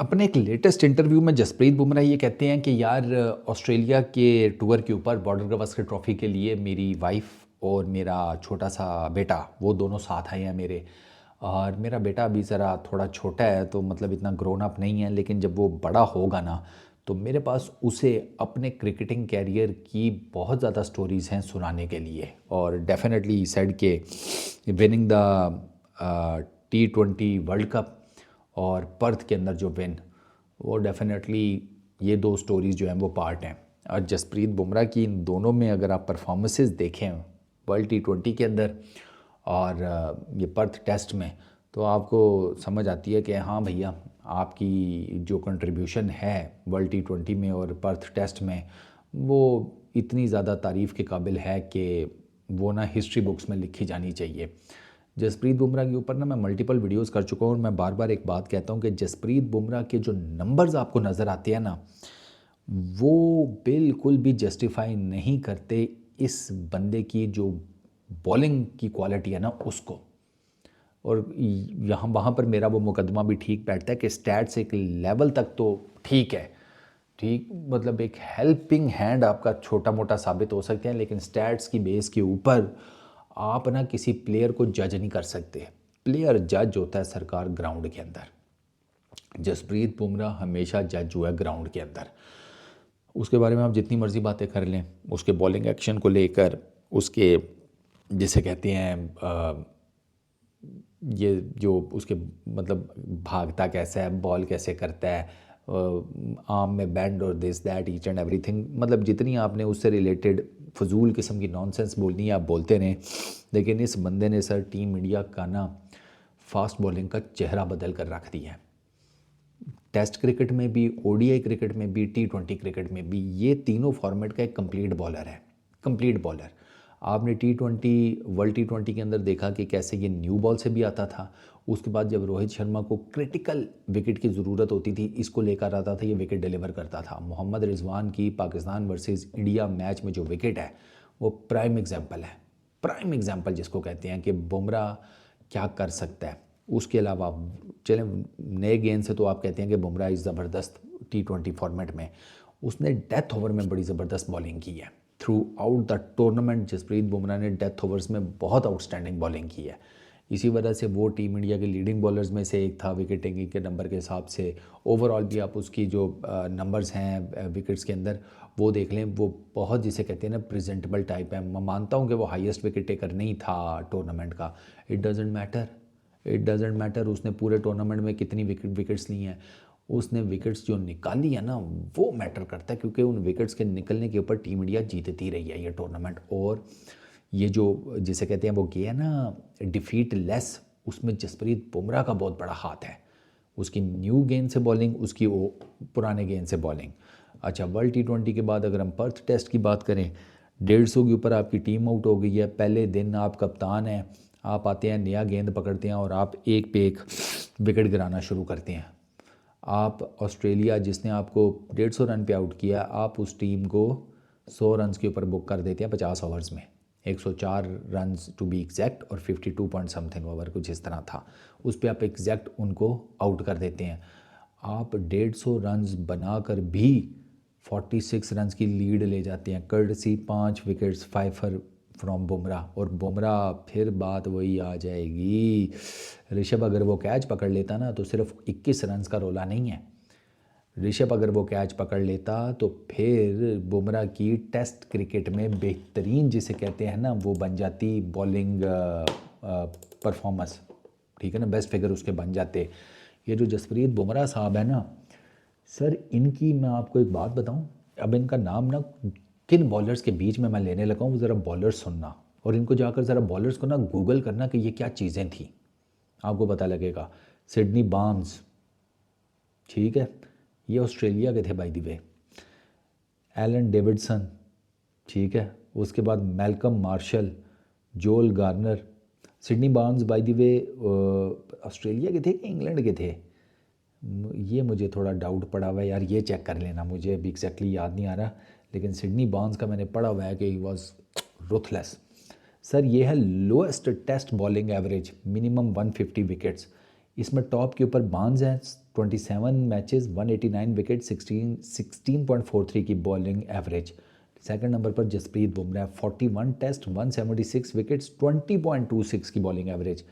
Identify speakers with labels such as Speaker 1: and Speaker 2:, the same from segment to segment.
Speaker 1: अपने एक latest interview में जसप्रीत बुमराह ये कहते हैं कि यार ऑस्ट्रेलिया के टूर के ऊपर बॉर्डर गवास्कर ट्रॉफ़ी के लिए मेरी वाइफ और मेरा छोटा सा बेटा वो दोनों साथ आए हैं मेरे। और मेरा बेटा अभी ज़रा थोड़ा छोटा है तो मतलब इतना ग्रोन अप नहीं है, लेकिन जब वो बड़ा होगा ना तो मेरे पास उसे अपने क्रिकेटिंग कैरियर की बहुत ज़्यादा स्टोरीज़ हैं सुनाने के लिए। और डेफिनेटली सेड के winning the T20 world cup और पर्थ के अंदर जो विन, वो डेफिनेटली ये दो स्टोरीज़ जो हैं वो पार्ट हैं। और जसप्रीत बुमराह की इन दोनों में अगर आप परफॉर्मेंसेस देखें वर्ल्ड T20 के अंदर और ये पर्थ टेस्ट में, तो आपको समझ आती है कि हाँ भैया, आपकी जो कंट्रीब्यूशन है वर्ल्ड T20 में और पर्थ टेस्ट में वो इतनी ज़्यादा तारीफ़ के काबिल है कि वो ना हिस्ट्री बुक्स में लिखी जानी चाहिए। जसप्रीत बुमराह के ऊपर ना मैं मल्टीपल वीडियोस कर चुका हूँ और मैं बार बार एक बात कहता हूँ कि जसप्रीत बुमराह के जो नंबर्स आपको नज़र आते हैं ना, वो बिल्कुल भी जस्टिफाई नहीं करते इस बंदे की जो बॉलिंग की क्वालिटी है ना उसको। और यहाँ वहाँ पर मेरा वो मुकदमा भी ठीक बैठता है कि स्टैट्स एक लेवल तक तो ठीक है, ठीक मतलब एक हेल्पिंग हैंड आपका छोटा मोटा साबित हो सकते हैं, लेकिन स्टैट्स की बेस के ऊपर आप ना किसी प्लेयर को जज नहीं कर सकते। प्लेयर जज होता है सरकार ग्राउंड के अंदर। जसप्रीत बुमराह हमेशा जज हुआ है ग्राउंड के अंदर। उसके बारे में आप जितनी मर्जी बातें कर लें, उसके बॉलिंग एक्शन को लेकर, उसके जिसे कहते हैं ये जो उसके मतलब भागता कैसा है, बॉल कैसे करता है, आर्म में बैंड और this that each and everything, मतलब जितनी आपने उससे रिलेटेड फजूल किस्म की नॉनसेंस बोलनी है आप बोलते रहें। लेकिन इस बंदे ने सर टीम इंडिया का ना फास्ट बॉलिंग का चेहरा बदल कर रख दिया है। टेस्ट क्रिकेट में भी, ओडीआई क्रिकेट में भी, T20 क्रिकेट में भी, ये तीनों फॉर्मेट का एक कंप्लीट बॉलर है। Complete bowler. आपने वर्ल्ड T20 के अंदर देखा कि कैसे ये न्यू बॉल से भी आता था। उसके बाद जब रोहित शर्मा को क्रिटिकल विकेट की ज़रूरत होती थी, इसको लेकर आता था, ये विकेट डिलीवर करता था। मोहम्मद रिजवान की पाकिस्तान वर्सेस इंडिया मैच में जो विकेट है वो प्राइम एग्जाम्पल है। प्राइम एग्जाम्पल जिसको कहते हैं कि बुमराह क्या कर सकता है। उसके अलावा चलें नए गेंद से, तो आप कहते हैं कि बुमराह इज़ ज़बरदस्त T20 फॉर्मेट में। उसने डेथ ओवर में बड़ी ज़बरदस्त बॉलिंग की है। Throughout the tournament Jasprit Bumrah ने डेथ ओवर्स में बहुत आउटस्टैंडिंग बॉलिंग की है। इसी वजह से वो टीम इंडिया के लीडिंग बॉलर्स में से एक था विकेट टेकिंग के नंबर के हिसाब से। ओवरऑल भी आप उसकी जो नंबर्स हैं विकेट्स के अंदर वो देख लें, वो बहुत जिसे कहते हैं ना प्रेजेंटेबल टाइप है। मैं मानता हूँ कि वो हाईएस्ट विकेट टेकर नहीं था टूर्नामेंट का, it doesn't matter. It doesn't matter उसने पूरे टूर्नामेंट में कितनी विकेट्स ली हैं। उसने विकेट्स जो निकाली है ना वो मैटर करता है, क्योंकि उन विकेट्स के निकलने के ऊपर टीम इंडिया जीतती रही है ये टूर्नामेंट। और ये जो जिसे कहते हैं वो गया ना डिफीट लेस, उसमें जसप्रीत बुमराह का बहुत बड़ा हाथ है। उसकी न्यू गेंद से बॉलिंग, उसकी वो पुराने गेंद से बॉलिंग। अच्छा, वर्ल्ड T20 के बाद अगर हम पर्थ टेस्ट की बात करें, 150 के ऊपर आपकी टीम आउट हो गई है। पहले दिन आप कप्तान हैं, आप आते हैं, नया गेंद पकड़ते हैं और आप एक पे एक विकेट गिराना शुरू करते हैं। आप ऑस्ट्रेलिया जिसने आपको 150 रन पे आउट किया, आप उस टीम को 100 रन के ऊपर बुक कर देते हैं 50 ओवर्स में। 104 रन टू बी एग्जैक्ट और 52 पॉइंट समथिंग ओवर कुछ इस तरह था। उस पर आप एग्जैक्ट उनको आउट कर देते हैं। आप 150 रन बनाकर भी 46 रन की लीड ले जाते हैं, कर्टसी 5 विकेट्स 5 फ्रॉम बुमराह। और बुमराह फिर बात वही आ जाएगी, ऋषभ अगर वो कैच पकड़ लेता ना तो सिर्फ 21 रन का रोला नहीं है। ऋषभ अगर वो कैच पकड़ लेता तो फिर बुमराह की टेस्ट क्रिकेट में बेहतरीन जिसे कहते हैं ना वो बन जाती बॉलिंग परफॉर्मेंस, ठीक है ना, बेस्ट फिगर उसके बन जाते। ये जो जसप्रीत बुमराह साहब है ना सर, इनकी मैं आपको एक बात बताऊं, अब इनका नाम ना किन बॉलर्स के बीच में मैं लेने लगा हूँ, ज़रा बॉलर्स सुनना और इनको जाकर ज़रा बॉलर्स को ना गूगल करना कि ये क्या चीज़ें थी, आपको पता लगेगा। सिडनी बार्न्स, ठीक है, ये ऑस्ट्रेलिया के थे by the way. Alan Davidson, ठीक है, उसके बाद Malcolm Marshall, Joel Garner. Sydney Barnes by the way Australia के थे कि इंग्लैंड के थे, ये मुझे थोड़ा डाउट पड़ा हुआ है यार, ये चेक कर लेना, मुझे अभी एग्जैक्टली याद नहीं आ रहा। लेकिन सिडनी बार्न्स का मैंने पढ़ा हुआ है कि ही वॉज रुथलेस। सर ये है lowest test bowling average, minimum 150 wickets. इसमें टॉप के ऊपर बार्न्स हैं 27 मैचेस 189 विकेट 16.43 की बॉलिंग एवरेज। सेकंड नंबर पर जसप्रीत बुमराह 41 टेस्ट 176 विकेट्स 20.26 की बॉलिंग एवरेज।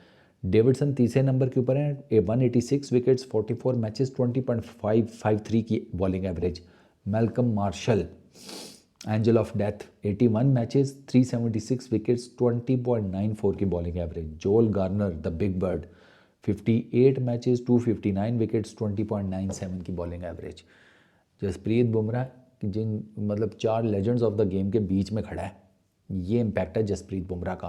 Speaker 1: डेविडसन तीसरे नंबर के ऊपर है 186 विकेट्स 44 मैचेस 20.553 की bowling average. Malcolm martial angel of death 81 matches 376 wickets 20.94 की बॉलिंग एवरेज। जोल Garner the big bird 58 matches 259 wickets 20.97 की बॉलिंग एवरेज। जसप्रीत बुमराह जिन मतलब 4 लेजेंड्स ऑफ द गेम के बीच में खड़ा है, ये इम्पैक्ट है जसप्रीत बुमराह का।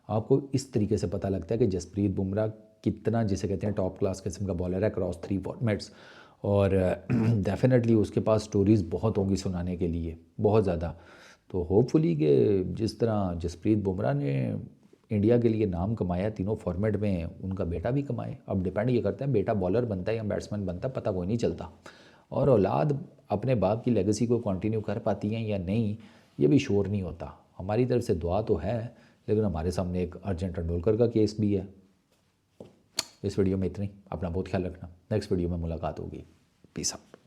Speaker 1: आपको इस तरीके से पता लगता है कि जसप्रीत बुमराह कितना, जिसे कहते हैं टॉप क्लास किस्म का बॉलर है क्रॉस 3 फॉर्मेट्स। और डेफिनेटली उसके पास स्टोरीज़ बहुत होंगी सुनाने के लिए, बहुत ज़्यादा। तो होपफुली कि जिस तरह जसप्रीत बुमराह ने इंडिया के लिए नाम कमाया तीनों फॉर्मेट में, उनका बेटा भी कमाए। अब डिपेंड ये करता है बेटा बॉलर बनता है या बैट्समैन बनता है, पता कोई नहीं चलता। और औलाद अपने बाप की लेगेसी को कंटिन्यू कर पाती हैं या नहीं, ये भी श्योर नहीं होता। हमारी तरफ से दुआ तो है, लेकिन हमारे सामने एक अर्जुन तेंदुलकर का केस भी है। इस वीडियो में इतना ही। अपना बहुत ख्याल रखना। नेक्स्ट वीडियो में मुलाकात होगी। Peace out.